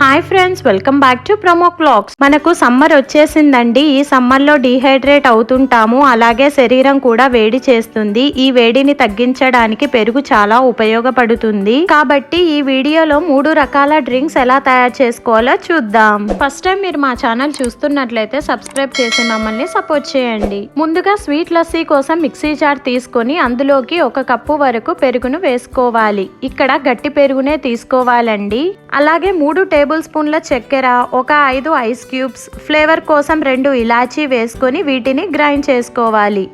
Hi friends, welcome back to promo clocks. మనకు summer వచ్చేసిందండి. ఈ సమ్మర్ లో డీహైడ్రేట్ అవుతుంటాము, అలాగే శరీరం కూడా వేడి చేస్తుంది. ఈ వేడిని తగ్గించడానికి పెరుగు చాలా ఉపయోగపడుతుంది. కాబట్టి ఈ వీడియోలో 3 రకాల డ్రింక్స్ ఎలా తయారు చేసుకోవాలో చూద్దాం. ఫస్ట్ టైం మీరు మా ఛానల్ చూస్తున్నట్లయితే సబ్స్క్రైబ్ చేసి మమ్మల్ని సపోర్ట్ చేయండి. ముందుగా స్వీట్ లస్సీ కోసం మిక్సీ జార్ తీసుకొని అందులోకి 1 కప్పు వరకు పెరుగును వేసుకోవాలి. ఇక్కడ గట్టి పెరుగునే తీసుకోవాలండి. అలాగే 3 టేబుల్ స్పూన్ల చక్కెర, 5 ఐస్ క్యూబ్స్, ఫ్లేవర్ కోసం 2 ఇలాచీ వేసుకొని వీటిని గ్రైండ్ చేసుకోవాలి.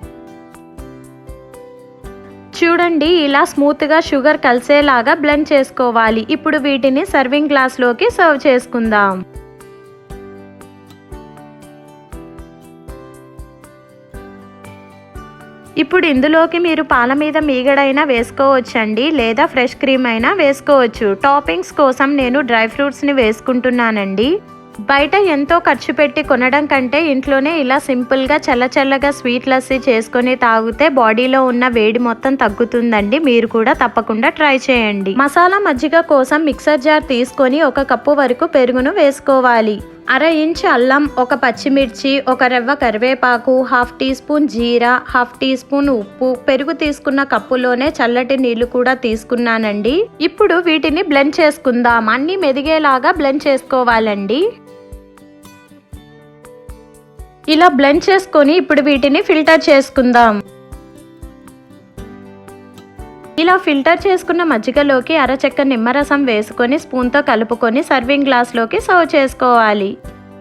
చూడండి, ఇలా స్మూత్ గా షుగర్ కలిసేలాగా బ్లెండ్ చేసుకోవాలి. ఇప్పుడు వీటిని సర్వింగ్ గ్లాస్ లోకి సర్వ్ చేసుకుందాం. ఇప్పుడు ఇందులోకి మీరు పాల మీద మీగడైనా వేసుకోవచ్చండి, లేదా ఫ్రెష్ క్రీమ్ అయినా వేసుకోవచ్చు. టాపింగ్స్ కోసం నేను డ్రై ఫ్రూట్స్ని వేసుకుంటున్నానండి. బయట ఎంతో ఖర్చు పెట్టి కొనడం కంటే ఇంట్లోనే ఇలా సింపుల్గా చల్లచల్లగా స్వీట్ లస్సీ చేసుకొని తాగితే బాడీలో ఉన్న వేడి మొత్తం తగ్గుతుందండి. మీరు కూడా తప్పకుండా ట్రై చేయండి. మసాలా మజ్జిగ కోసం మిక్సర్ జార్ తీసుకొని 1 కప్పు వరకు పెరుగును వేసుకోవాలి. 1/2 ఇంచ్ అల్లం, 1 పచ్చిమిర్చి, 1 రెవ్వ కరివేపాకు, 1/2 టీ స్పూన్ జీరా, 1/2 టీ స్పూన్ ఉప్పు, పెరుగు తీసుకున్న కప్పులోనే చల్లటి నీళ్లు కూడా తీసుకున్నానండి. ఇప్పుడు వీటిని బ్లెండ్ చేసుకుందాం. అన్ని మెదిగేలాగా బ్లెండ్ చేసుకోవాలండి. ఇలా బ్లెండ్ చేసుకొని ఇప్పుడు వీటిని ఫిల్టర్ చేసుకుందాం. ఇలా ఫిల్టర్ చేసుకున్న మజ్జిగలోకి అరచెక్క నిమ్మరసం వేసుకొని స్పూన్తో కలుపుకొని సర్వింగ్ గ్లాస్లోకి సర్వ్ చేసుకోవాలి.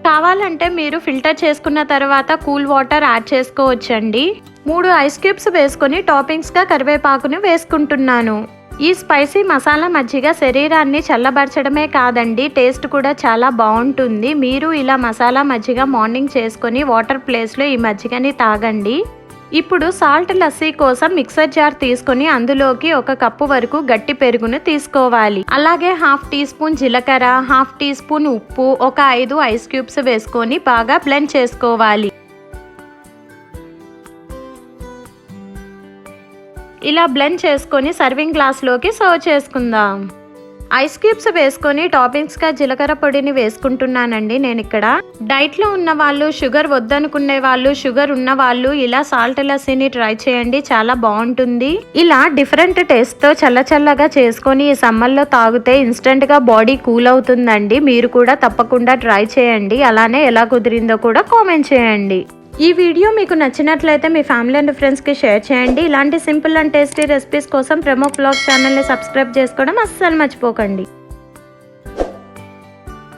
కావాలంటే మీరు ఫిల్టర్ చేసుకున్న తర్వాత కూల్ వాటర్ యాడ్ చేసుకోవచ్చండి. 3 ఐస్ క్యూబ్స్ వేసుకొని టాపింగ్స్గా కరివేపాకును వేసుకుంటున్నాను. ఈ స్పైసీ మసాలా మజ్జిగ శరీరాన్ని చల్లబరచడమే కాదండి, టేస్ట్ కూడా చాలా బాగుంటుంది. మీరు ఇలా మసాలా మజ్జిగ మార్నింగ్ చేసుకొని వాటర్ ప్లేస్లో ఈ మజ్జిగని తాగండి. ఇప్పుడు సాల్ట్ లస్సీ కోసం మిక్సర్ జార్ తీసుకొని అందులోకి 1 కప్పు వరకు గట్టి పెరుగును తీసుకోవాలి. అలాగే 1/2 టీ స్పూన్ జీలకర్ర, 1/2 టీ స్పూన్ ఉప్పు, 5 ఐస్ క్యూబ్స్ వేసుకొని బాగా బ్లెండ్ చేసుకోవాలి. ఇలా బ్లెండ్ చేసుకొని సర్వింగ్ గ్లాస్లోకి సర్వ్ చేసుకుందాం. ఐస్ క్యూబ్స్ వేసుకొని టాపింగ్స్గా జీలకర్ర పొడిని వేసుకుంటున్నానండి. నేను ఇక్కడ డైట్లో ఉన్న వాళ్ళు, షుగర్ వద్దనుకునే వాళ్ళు, షుగర్ ఉన్న వాళ్ళు ఇలా సాల్ట్ లస్సీని ట్రై చేయండి, చాలా బాగుంటుంది. ఇలా డిఫరెంట్ టేస్ట్తో చల్లచల్లగా చేసుకొని ఈ సమ్మర్లో తాగితే ఇన్స్టెంట్గా బాడీ కూల్ అవుతుందండి. మీరు కూడా తప్పకుండా ట్రై చేయండి. అలానే ఎలా కుదిరిందో కూడా కామెంట్ చేయండి. ఈ వీడియో మీకు నచ్చినట్లయితే మీ ఫ్యామిలీ అండ్ ఫ్రెండ్స్కి షేర్ చేయండి. ఇలాంటి సింపుల్ అండ్ టేస్టీ రెసిపీస్ కోసం ప్రమో క్లాక్స్ ఛానల్ని సబ్స్క్రైబ్ చేసుకోవడం అస్సలు మర్చిపోకండి.